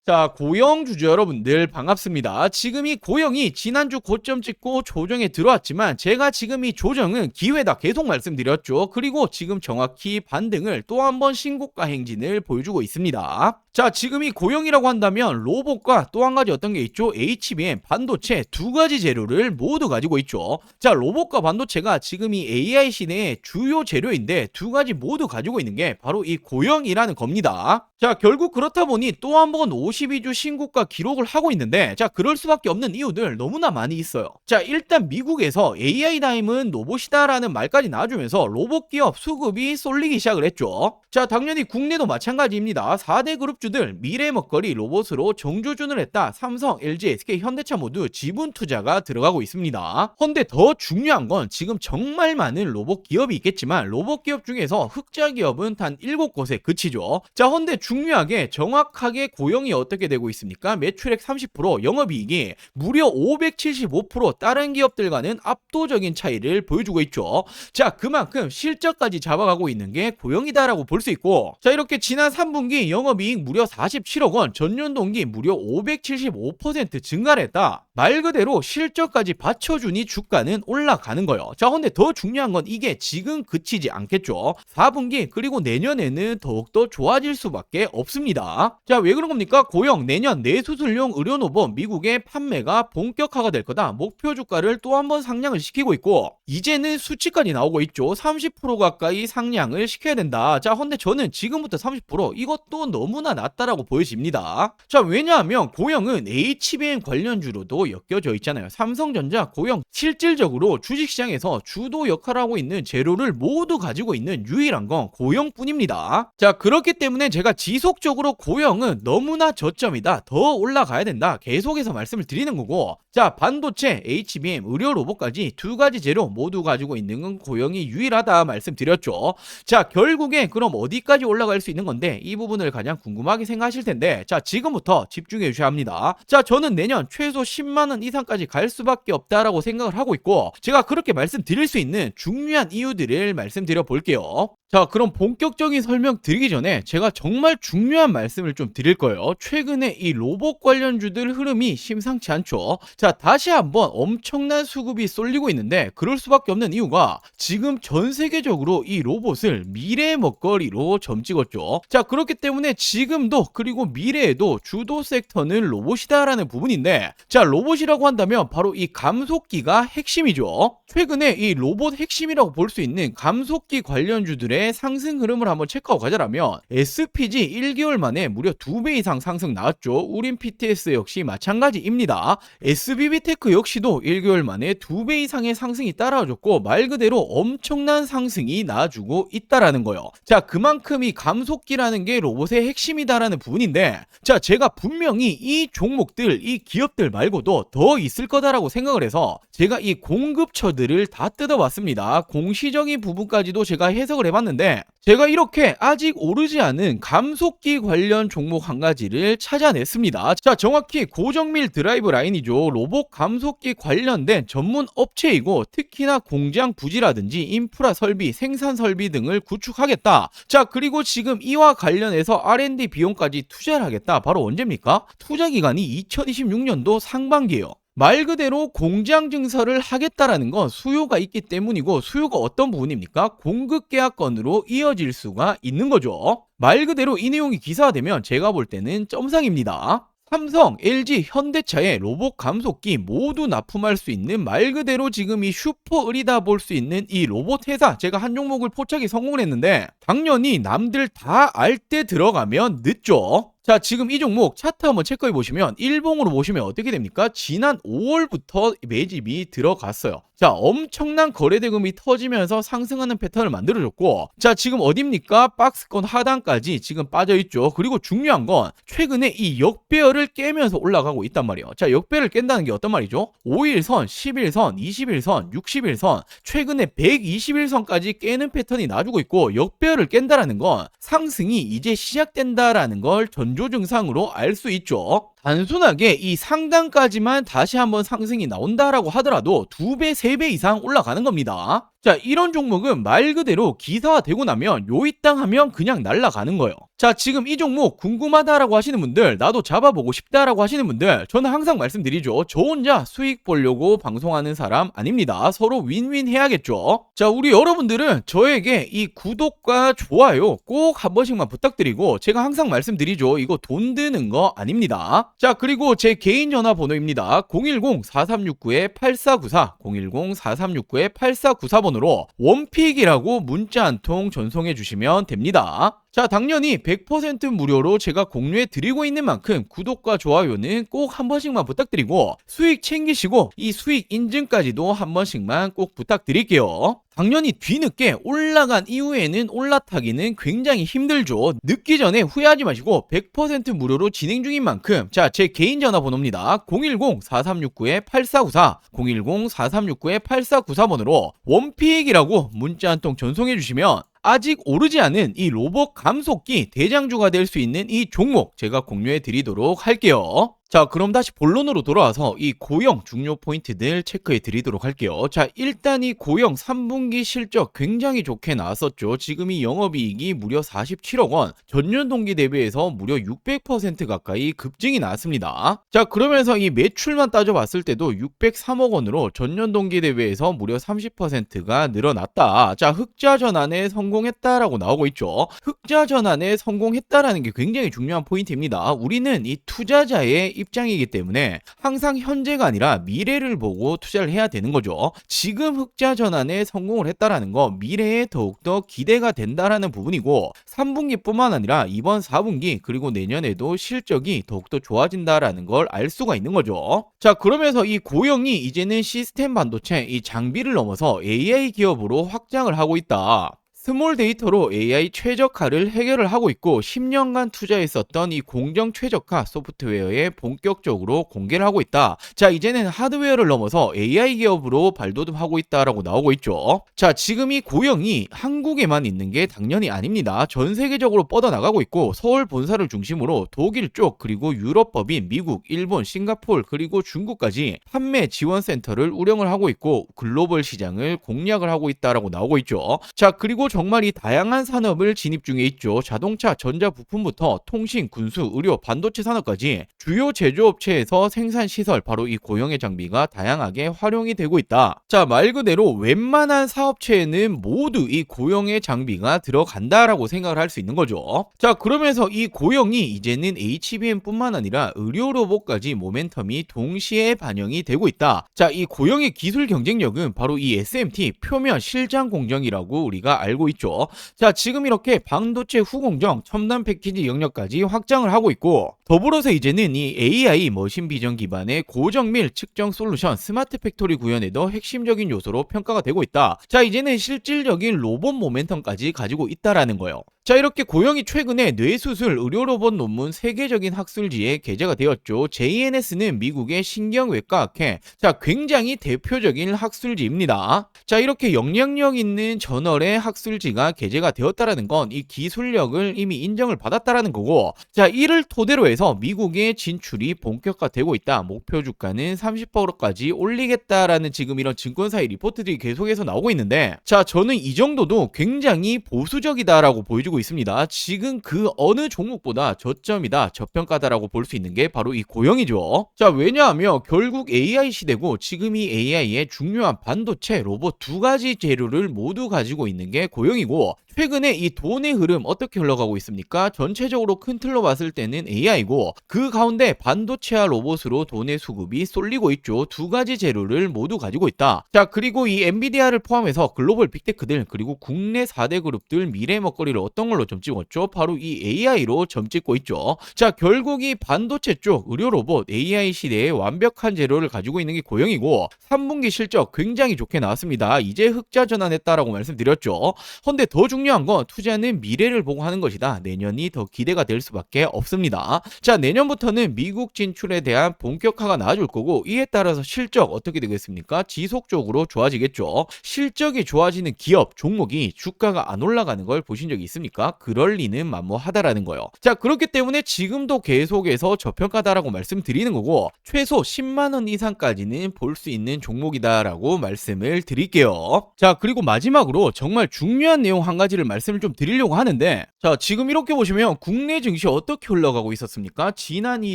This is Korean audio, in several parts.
자, 고영 주주 여러분들 반갑습니다. 지금 이 고영이 지난주 고점 찍고 조정에 들어왔지만 제가 지금 이 조정은 기회다 계속 말씀드렸죠. 그리고 지금 정확히 반등을 또 한 번 신고가 행진을 보여주고 있습니다. 자, 지금 이 고영이라고 한다면 로봇과 또 한 가지 어떤 게 있죠? HBM, 반도체 두 가지 재료를 모두 가지고 있죠. 자, 로봇과 반도체가 지금 이 AI 시대의 주요 재료인데 두 가지 모두 가지고 있는 게 바로 이 고영이라는 겁니다. 자, 결국 그렇다 보니 또 한 번 52주 신고가 기록을 하고 있는데, 자, 그럴 수밖에 없는 이유들 너무나 많이 있어요. 자, 일단 미국에서 AI 다임은 로봇이다라는 말까지 나와주면서 로봇 기업 수급이 쏠리기 시작을 했죠. 자, 당연히 국내도 마찬가지입니다. 4대 그룹주들 미래 먹거리 로봇으로 정주준을 했다. 삼성, LG, SK, 현대차 모두 지분 투자가 들어가고 있습니다. 헌데 더 중요한 건 지금 정말 많은 로봇 기업이 있겠지만 로봇 기업 중에서 흑자 기업은 단 7곳에 그치죠. 자, 헌데 중요하게 정확하게 고영이 어떻게 되고 있습니까? 매출액 30%, 영업이익이 무려 575% 다른 기업들과는 압도적인 차이를 보여주고 있죠. 자, 그만큼 실적까지 잡아가고 있는 게 고영이다라고 볼 수 있고, 자, 이렇게 지난 3분기 영업이익 무려 47억 원, 전년 동기 무려 575% 증가를 했다. 말 그대로 실적까지 받쳐주니 주가는 올라가는 거예요. 자, 근데 더 중요한 건 이게 지금 그치지 않겠죠. 4분기 그리고 내년에는 더욱더 좋아질 수밖에 없습니다. 자, 왜 그런 겁니까? 고영 내년 뇌수술용 의료노봇 미국의 판매가 본격화가 될 거다. 목표 주가를 또 한 번 상향을 시키고 있고, 이제는 수치까지 나오고 있죠. 30% 가까이 상향을 시켜야 된다. 자, 근데 저는 지금부터 30% 이것도 너무나 낮다라고 보여집니다. 자, 왜냐하면 고영은 HBM 관련주로도 엮여져 있잖아요. 삼성전자, 고영 실질적으로 주식시장에서 주도 역할을 하고 있는 재료를 모두 가지고 있는 유일한 건 고영뿐입니다. 자, 그렇기 때문에 제가 지속적으로 고영은 너무나 저점이다, 더 올라가야 된다 계속해서 말씀을 드리는 거고, 자, 반도체, HBM, 의료 로봇까지 두 가지 재료 모두 가지고 있는 건 고영이 유일하다 말씀드렸죠. 자, 결국에 그럼 어디까지 올라갈 수 있는 건데, 이 부분을 가장 궁금하게 생각하실 텐데, 자, 지금부터 집중해 주셔야 합니다. 자, 저는 내년 최소 10만원 이상까지 갈 수밖에 없다라고 생각을 하고 있고, 제가 그렇게 말씀드릴 수 있는 중요한 이유들을 말씀드려 볼게요. 자, 그럼 본격적인 설명 드리기 전에 제가 정말 중요한 말씀을 좀 드릴 거예요. 최근에 이 로봇 관련주들 흐름이 심상치 않죠. 자, 다시 한번 엄청난 수급이 쏠리고 있는데, 그럴 수밖에 없는 이유가 지금 전 세계적으로 이 로봇을 미래의 먹거리로 점찍었죠. 자, 그렇기 때문에 지금도 그리고 미래에도 주도 섹터는 로봇이다라는 부분인데, 자, 로봇이라고 한다면 바로 이 감속기가 핵심이죠. 최근에 이 로봇 핵심이라고 볼 수 있는 감속기 관련주들의 상승 흐름을 한번 체크하고 가자라면, SPG 1개월 만에 무려 2배 이상 상승 나왔죠. 우린 PTS 역시 마찬가지입니다. SBB테크 역시도 1개월 만에 2배 이상의 상승이 따라와줬고, 말 그대로 엄청난 상승이 나와주고 있다라는 거예요. 자, 그만큼 이 감속기라는 게 로봇의 핵심이다라는 부분인데, 자, 제가 분명히 이 종목들, 이 기업들 말고도 더 있을 거다라고 생각을 해서 제가 이 공급처들을 다 뜯어봤습니다. 공시적인 부분까지도 제가 해석을 해봤는데, 제가 이렇게 아직 오르지 않은 감속기 관련 종목 한 가지를 찾아냈습니다. 자, 정확히 고정밀 드라이브 라인이죠. 로봇 감속기 관련된 전문 업체이고, 특히나 공장 부지라든지 인프라 설비, 생산 설비 등을 구축하겠다. 자, 그리고 지금 이와 관련해서 R&D 비용까지 투자를 하겠다. 바로 언제입니까? 투자 기간이 2026년도 상반기예요. 말 그대로 공장 증설을 하겠다라는 건 수요가 있기 때문이고, 수요가 어떤 부분입니까? 공급 계약건으로 이어질 수가 있는 거죠. 말 그대로 이 내용이 기사화되면 제가 볼 때는 점상입니다. 삼성, LG, 현대차의 로봇 감속기 모두 납품할 수 있는 말 그대로 지금 이 슈퍼을이다 볼 수 있는 이 로봇 회사, 제가 한 종목을 포착이 성공을 했는데, 당연히 남들 다 알 때 들어가면 늦죠. 자, 지금 이 종목 차트 한번 체크해 보시면, 일봉으로 보시면 어떻게 됩니까? 지난 5월부터 매집이 들어갔어요. 자, 엄청난 거래대금이 터지면서 상승하는 패턴을 만들어줬고, 자, 지금 어딥니까? 박스권 하단까지 지금 빠져있죠. 그리고 중요한 건 최근에 이 역배열을 깨면서 올라가고 있단 말이에요. 자, 역배를 깬다는 게 어떤 말이죠? 5일선, 10일선, 20일선, 60일선, 최근에 120일선까지 깨는 패턴이 나주고 있고, 역배열을 깬다라는 건 상승이 이제 시작된다라는 걸 전조 증상으로 알 수 있죠. 단순하게 이 상단까지만 다시 한번 상승이 나온다라고 하더라도 2배, 3배 이상 올라가는 겁니다. 자, 이런 종목은 말 그대로 기사화되고 나면 요이땅 하면 그냥 날아가는 거예요. 자, 지금 이 종목 궁금하다라고 하시는 분들, 나도 잡아보고 싶다라고 하시는 분들, 저는 항상 말씀드리죠. 저 혼자 수익 보려고 방송하는 사람 아닙니다. 서로 윈윈 해야겠죠. 자, 우리 여러분들은 저에게 이 구독과 좋아요 꼭 한 번씩만 부탁드리고, 제가 항상 말씀드리죠. 이거 돈 드는 거 아닙니다. 자, 그리고 제 개인 전화번호입니다. 010-4369-8494, 010-4369-8494번으로 원픽이라고 문자 한 통 전송해 주시면 됩니다. 자, 당연히 100% 무료로 제가 공유해 드리고 있는 만큼 구독과 좋아요는 꼭 한 번씩만 부탁드리고, 수익 챙기시고 이 수익 인증까지도 한 번씩만 꼭 부탁드릴게요. 당연히 뒤늦게 올라간 이후에는 올라타기는 굉장히 힘들죠. 늦기 전에 후회하지 마시고 100% 무료로 진행 중인 만큼, 자, 제 개인 전화번호입니다. 010-4369-8494, 010-4369-8494번으로 원픽이라고 문자 한 통 전송해 주시면 아직 오르지 않은 이 로봇 감속기 대장주가 될 수 있는 이 종목 제가 공유해 드리도록 할게요. 자, 그럼 다시 본론으로 돌아와서 이 고영 중요 포인트들 체크해 드리도록 할게요. 자, 일단 이 고영 3분기 실적 굉장히 좋게 나왔었죠. 지금 이 영업이익이 무려 47억 원, 전년 동기 대비해서 무려 600% 가까이 급증이 나왔습니다. 자, 그러면서 이 매출만 따져봤을 때도 603억 원으로 전년 동기 대비해서 무려 30%가 늘어났다. 자, 흑자 전환에 성공했다라고 나오고 있죠. 흑자 전환에 성공했다라는 게 굉장히 중요한 포인트입니다. 우리는 이 투자자의 입장이기 때문에 항상 현재가 아니라 미래를 보고 투자를 해야 되는 거죠. 지금 흑자 전환에 성공을 했다라는 거 미래에 더욱더 기대가 된다라는 부분이고, 3분기뿐만 아니라 이번 4분기 그리고 내년에도 실적이 더욱더 좋아진다라는 걸 알 수가 있는 거죠. 자, 그러면서 이 고영이 이제는 시스템 반도체 이 장비를 넘어서 AI 기업으로 확장을 하고 있다. 스몰 데이터로 AI 최적화를 해결을 하고 있고, 10년간 투자했었던 이 공정 최적화 소프트웨어에 본격적으로 공개를 하고 있다. 자, 이제는 하드웨어를 넘어서 AI 기업으로 발돋움하고 있다라고 나오고 있죠. 자, 지금 이 고영이 한국에만 있는 게 당연히 아닙니다. 전 세계적으로 뻗어나가고 있고, 서울 본사를 중심으로 독일 쪽 그리고 유럽 법인 미국, 일본, 싱가포르 그리고 중국까지 판매 지원 센터를 운영을 하고 있고, 글로벌 시장을 공략을 하고 있다라고 나오고 있죠. 자, 그리고 정말 이 다양한 산업을 진입 중에 있죠. 자동차, 전자 부품부터 통신, 군수, 의료, 반도체 산업까지 주요 제조업체에서 생산 시설, 바로 이 고영의 장비가 다양하게 활용이 되고 있다. 자, 말 그대로 웬만한 사업체에는 모두 이 고영의 장비가 들어간다라고 생각을 할 수 있는 거죠. 자, 그러면서 이 고영이 이제는 HBM뿐만 아니라 의료 로봇까지 모멘텀이 동시에 반영이 되고 있다. 자, 이 고영의 기술 경쟁력은 바로 이 SMT 표면 실장 공정이라고 우리가 알고 있죠. 자, 지금 이렇게 반도체 후공정, 첨단 패키지 영역까지 확장을 하고 있고, 더불어서 이제는 이 AI 머신 비전 기반의 고정밀 측정 솔루션 스마트 팩토리 구현에도 핵심적인 요소로 평가가 되고 있다. 자, 이제는 실질적인 로봇 모멘텀까지 가지고 있다라는 거예요. 자, 이렇게 고영이 최근에 뇌수술 의료로봇 논문 세계적인 학술지에 게재가 되었죠. JNS는 미국의 신경외과학회, 자, 굉장히 대표적인 학술지입니다. 자, 이렇게 영향력 있는 저널의 학술지가 게재가 되었다라는 건 이 기술력을 이미 인정을 받았다라는 거고, 자, 이를 토대로 해서 미국의 진출이 본격화되고 있다. 목표 주가는 30%까지 올리겠다라는 지금 이런 증권사의 리포트들이 계속해서 나오고 있는데, 자, 저는 이 정도도 굉장히 보수적이다라고 보여주고 있습니다. 지금 그 어느 종목보다 저점이다, 저평가다라고 볼 수 있는 게 바로 이 고영이죠. 자, 왜냐하면 결국 AI 시대고, 지금 이 AI의 중요한 반도체, 로봇 두 가지 재료를 모두 가지고 있는 게 고영이고, 최근에 이 돈의 흐름 어떻게 흘러가고 있습니까? 전체적으로 큰 틀로 봤을 때는 AI고, 그 가운데 반도체와 로봇으로 돈의 수급이 쏠리고 있죠. 두 가지 재료를 모두 가지고 있다. 자, 그리고 이 엔비디아를 포함해서 글로벌 빅테크들 그리고 국내 4대 그룹들 미래 먹거리를 어떤 걸로 점 찍었죠? 바로 이 AI로 점 찍고 있죠. 자, 결국 이 반도체 쪽 의료 로봇 AI 시대에 완벽한 재료를 가지고 있는 게 고영이고, 3분기 실적 굉장히 좋게 나왔습니다. 이제 흑자 전환했다라고 말씀드렸죠. 근데 더 중요한 건 투자는 미래를 보고 하는 것이다. 내년이 더 기대가 될 수밖에 없습니다. 자, 내년부터는 미국 진출에 대한 본격화가 나아질 거고, 이에 따라서 실적 어떻게 되겠습니까? 지속적으로 좋아지겠죠. 실적이 좋아지는 기업, 종목이 주가가 안 올라가는 걸 보신 적이 있습니까? 되겠습니까? 그럴 리는 만무하다라는 거예요. 자, 그렇기 때문에 지금도 계속해서 저평가다라고 말씀드리는 거고, 최소 10만원 이상까지는 볼 수 있는 종목이다라고 말씀을 드릴게요. 자, 그리고 마지막으로 정말 중요한 내용 한 가지를 말씀을 좀 드리려고 하는데, 자, 지금 이렇게 보시면 국내 증시 어떻게 흘러가고 있었습니까? 지난 이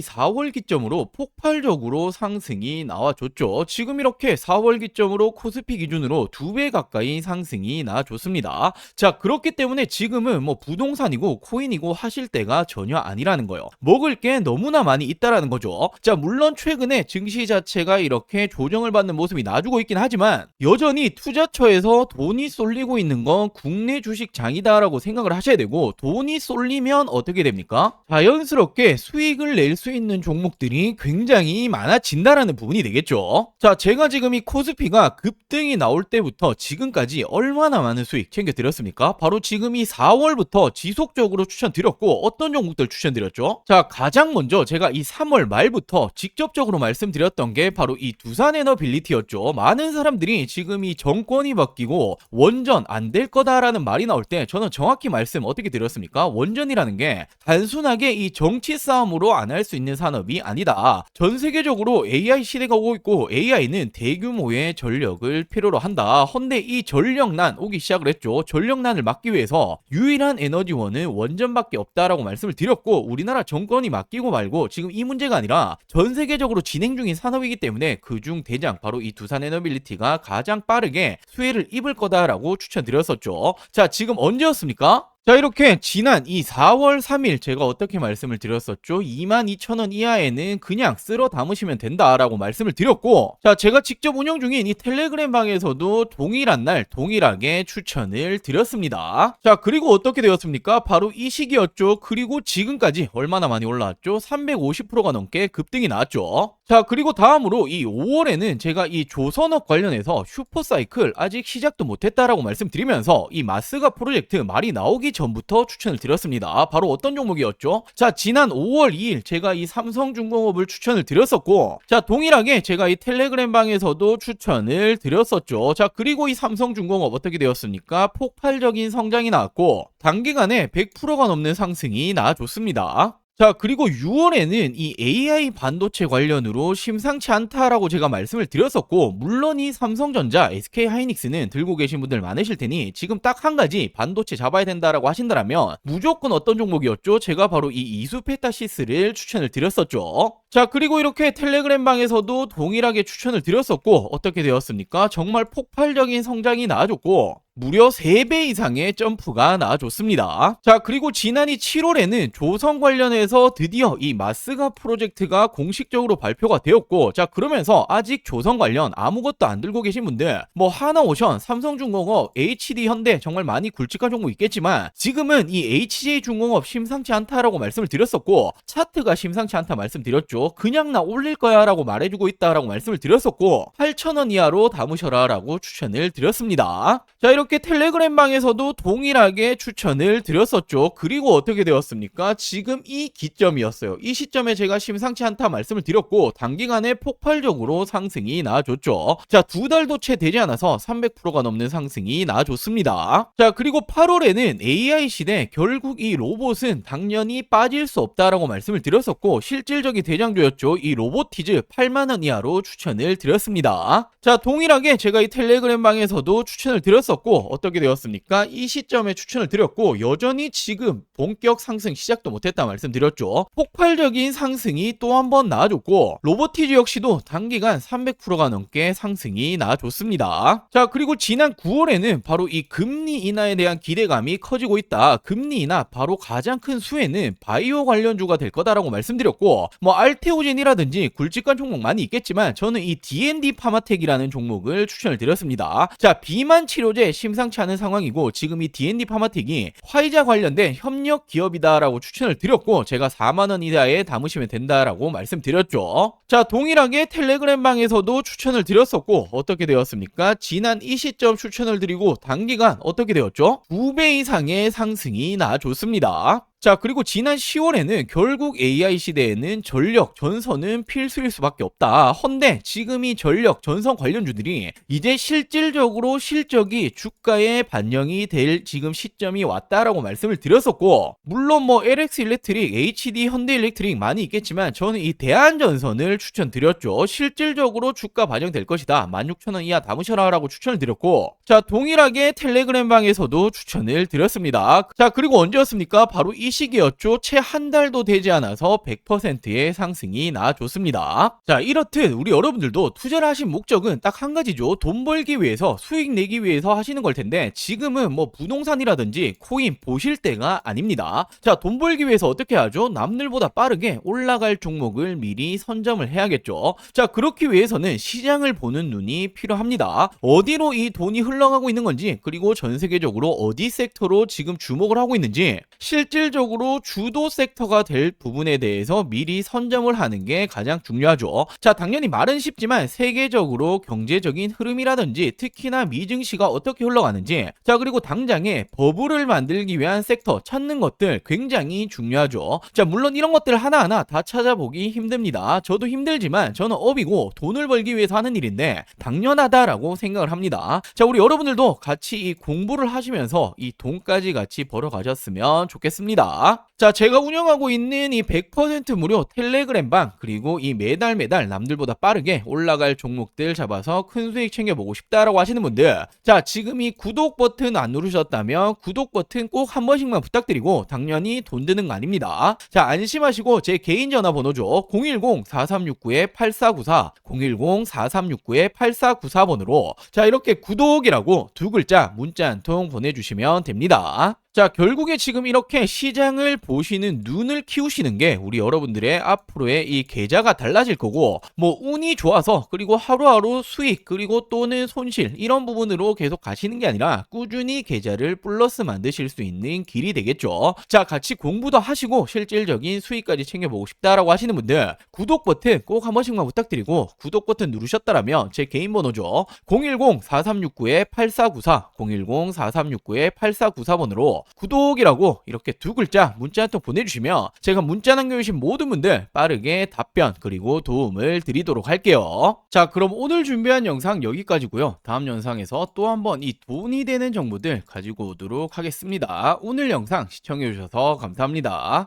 4월 기점으로 폭발적으로 상승이 나와줬죠. 지금 이렇게 4월 기점으로 코스피 기준으로 2배 가까이 상승이 나와줬습니다. 자, 그렇기 때문에 지금은 뭐 부동산이고 코인이고 하실 때가 전혀 아니라는 거예요. 먹을 게 너무나 많이 있다라는 거죠. 자, 물론 최근에 증시 자체가 이렇게 조정을 받는 모습이 나주고 있긴 하지만 여전히 투자처에서 돈이 쏠리고 있는 건 국내 주식장이다라고 생각을 하셔야 되고, 돈이 쏠리면 어떻게 됩니까? 자연스럽게 수익을 낼 수 있는 종목들이 굉장히 많아진다라는 부분이 되겠죠. 자, 제가 지금 이 코스피가 급등이 나올 때부터 지금까지 얼마나 많은 수익 챙겨드렸습니까? 바로 지금 이 4월부터 지속적으로 추천드렸고, 어떤 종목들 추천드렸죠? 자, 가장 먼저 제가 이 3월 말부터 직접적으로 말씀드렸던 게 바로 이 두산에너빌리티였죠. 많은 사람들이 지금 이 정권이 바뀌고 원전 안 될 거다라는 말이 나올 때 저는 정확히 말씀 어떻게 드렸습니까? 원전이라는 게 단순하게 이 정치 싸움으로 안 할 수 있는 산업이 아니다. 전 세계적으로 AI 시대가 오고 있고 AI는 대규모의 전력을 필요로 한다. 헌데 이 전력난 오기 시작을 했죠. 전력난을 막기 위해서 유일한 에너지원은 원전밖에 없다라고 말씀을 드렸고, 우리나라 정권이 맡기고 말고 지금 이 문제가 아니라 전 세계적으로 진행 중인 산업이기 때문에 그중 대장 바로 이 두산에너빌리티가 가장 빠르게 수혜를 입을 거다라고 추천드렸었죠. 자, 지금 언제였습니까? 자, 이렇게 지난 이 4월 3일 제가 어떻게 말씀을 드렸었죠? 22,000원 이하에는 그냥 쓸어 담으시면 된다라고 말씀을 드렸고, 자, 제가 직접 운영 중인 이 텔레그램 방에서도 동일한 날 동일하게 추천을 드렸습니다. 자, 그리고 어떻게 되었습니까? 바로 이 시기였죠. 그리고 지금까지 얼마나 많이 올라왔죠? 350%가 넘게 급등이 나왔죠. 자, 그리고 다음으로 이 5월에는 제가 이 조선업 관련해서 슈퍼사이클 아직 시작도 못했다라고 말씀드리면서 이 마스가 프로젝트 말이 나오기 전부터 추천을 드렸습니다. 바로 어떤 종목이었죠? 자, 지난 5월 2일 제가 이 삼성중공업을 추천을 드렸었고, 자, 동일하게 제가 이 텔레그램 방에서도 추천을 드렸었죠. 자, 그리고 이 삼성중공업 어떻게 되었습니까? 폭발적인 성장이 나왔고 단기간에 100%가 넘는 상승이 나와줬습니다. 자, 그리고 6월에는 이 AI 반도체 관련으로 심상치 않다라고 제가 말씀을 드렸었고, 물론 이 삼성전자, SK하이닉스는 들고 계신 분들 많으실 테니 지금 딱 한 가지 반도체 잡아야 된다라고 하신다면 무조건 어떤 종목이었죠? 제가 바로 이 이수페타시스를 추천을 드렸었죠. 자, 그리고 이렇게 텔레그램 방에서도 동일하게 추천을 드렸었고, 어떻게 되었습니까? 정말 폭발적인 성장이 나와줬고 무려 3배 이상의 점프가 나와줬습니다. 자, 그리고 지난 이 7월에는 조선 관련해서 드디어 이 마스가 프로젝트가 공식적으로 발표가 되었고, 자, 그러면서 아직 조선 관련 아무것도 안 들고 계신 분들 뭐 하나오션, 삼성중공업, HD현대 정말 많이 굵직한 종목 있겠지만 지금은 이 HJ중공업 심상치 않다라고 말씀을 드렸었고, 차트가 심상치 않다 말씀드렸죠. 그냥 나 올릴 거야 라고 말해주고 있다라고 말씀을 드렸었고 8,000원 이하로 담으셔라 라고 추천을 드렸습니다. 자, 이렇게 텔레그램 방에서도 동일하게 추천을 드렸었죠. 그리고 어떻게 되었습니까? 지금 이 기점이었어요. 이 시점에 제가 심상치 않다 말씀을 드렸고 단기간에 폭발적으로 상승이 나와줬죠. 자, 2달도 채 되지 않아서 300%가 넘는 상승이 나와줬습니다. 자, 그리고 8월에는 AI 시대 결국 이 로봇은 당연히 빠질 수 없다라고 말씀을 드렸었고 실질적인 대장주였죠. 이 로보티즈 8만원 이하로 추천을 드렸습니다. 자, 동일하게 제가 이 텔레그램 방에서도 추천을 드렸었고 어떻게 되었습니까? 이 시점에 추천을 드렸고 여전히 지금 본격 상승 시작도 못했다 말씀드렸죠. 폭발적인 상승이 또 한 번 나와줬고 로보티즈 역시도 단기간 300%가 넘게 상승이 나와줬습니다. 자, 그리고 지난 9월에는 바로 이 금리 인하에 대한 기대감이 커지고 있다. 금리 인하 바로 가장 큰 수혜는 바이오 관련주가 될 거다라고 말씀드렸고, 뭐 알테오젠이라든지 굵직한 종목 많이 있겠지만 저는 이 D&D 파마텍이라는 종목을 추천을 드렸습니다. 자, 비만 치료제 심상치 않은 상황이고 지금 이 D&D 파마텍이 화이자 관련된 협력 기업이다라고 추천을 드렸고 제가 4만원 이하에 담으시면 된다라고 말씀드렸죠. 자, 동일하게 텔레그램 방에서도 추천을 드렸었고 어떻게 되었습니까? 지난 이 시점 추천을 드리고 단기간 어떻게 되었죠? 2배 이상의 상승이 나와줬습니다. 자, 그리고 지난 10월에는 결국 AI 시대에는 전력, 전선은 필수일 수밖에 없다. 헌데 지금 이 전력, 전선 관련주들이 이제 실질적으로 실적이 주가에 반영이 될 지금 시점이 왔다라고 말씀을 드렸었고, 물론 뭐 LX 일렉트릭, HD 현대 일렉트릭 많이 있겠지만 저는 이 대한전선을 추천드렸죠. 실질적으로 주가 반영될 것이다. 16,000원 이하 담으셔라라고 추천을 드렸고, 자, 동일하게 텔레그램 방에서도 추천을 드렸습니다. 자, 그리고 언제였습니까? 바로 이 시기였죠. 채 한 달도 되지 않아서 100%의 상승이 나와줬습니다. 자, 이렇듯 우리 여러분들도 투자를 하신 목적은 딱 한 가지죠. 돈 벌기 위해서, 수익 내기 위해서 하시는 걸 텐데, 지금은 뭐 부동산이라든지 코인 보실 때가 아닙니다. 자, 돈 벌기 위해서 어떻게 하죠? 남들보다 빠르게 올라갈 종목을 미리 선점을 해야겠죠. 자, 그렇기 위해서는 시장을 보는 눈이 필요합니다. 어디로 이 돈이 흘러가고 있는 건지, 그리고 전 세계적으로 어디 섹터로 지금 주목을 하고 있는지, 실질적으로 주도 섹터가 될 부분에 대해서 미리 선점을 하는 게 가장 중요하죠. 자, 당연히 말은 쉽지만 세계적으로 경제적인 흐름이라든지 특히나 미증시가 어떻게 흘러가는지, 자, 그리고 당장에 버블을 만들기 위한 섹터 찾는 것들 굉장히 중요하죠. 자, 물론 이런 것들 하나하나 다 찾아보기 힘듭니다. 저도 힘들지만 저는 업이고 돈을 벌기 위해서 하는 일인데 당연하다라고 생각을 합니다. 자, 우리 여러분들도 같이 이 공부를 하시면서 이 돈까지 같이 벌어가셨으면 좋겠습니다. 자, 제가 운영하고 있는 이 100% 무료 텔레그램 방, 그리고 이 매달 남들보다 빠르게 올라갈 종목들 잡아서 큰 수익 챙겨보고 싶다라고 하시는 분들, 자, 지금 이 구독 버튼 안 누르셨다면 구독 버튼 꼭 한 번씩만 부탁드리고, 당연히 돈 드는 거 아닙니다. 자, 안심하시고 제 개인 전화번호죠. 010-4369-8494, 010-4369-8494번으로 자, 이렇게 구독이라고 두 글자 문자 한 통 보내주시면 됩니다. 자, 결국에 지금 이렇게 시장을 보시는 눈을 키우시는 게 우리 여러분들의 앞으로의 이 계좌가 달라질 거고, 뭐 운이 좋아서 그리고 하루하루 수익 그리고 또는 손실 이런 부분으로 계속 가시는 게 아니라 꾸준히 계좌를 플러스 만드실 수 있는 길이 되겠죠. 자, 같이 공부도 하시고 실질적인 수익까지 챙겨보고 싶다라고 하시는 분들, 구독 버튼 꼭 한 번씩만 부탁드리고, 구독 버튼 누르셨다라면 제 개인 번호죠. 010-4369-8494, 010-4369-8494번으로 구독이라고 이렇게 두 글자 문자 한 통 보내주시면 제가 문자 남겨주신 모든 분들 빠르게 답변 그리고 도움을 드리도록 할게요. 자, 그럼 오늘 준비한 영상 여기까지고요. 다음 영상에서 또 한번 이 돈이 되는 정보들 가지고 오도록 하겠습니다. 오늘 영상 시청해주셔서 감사합니다.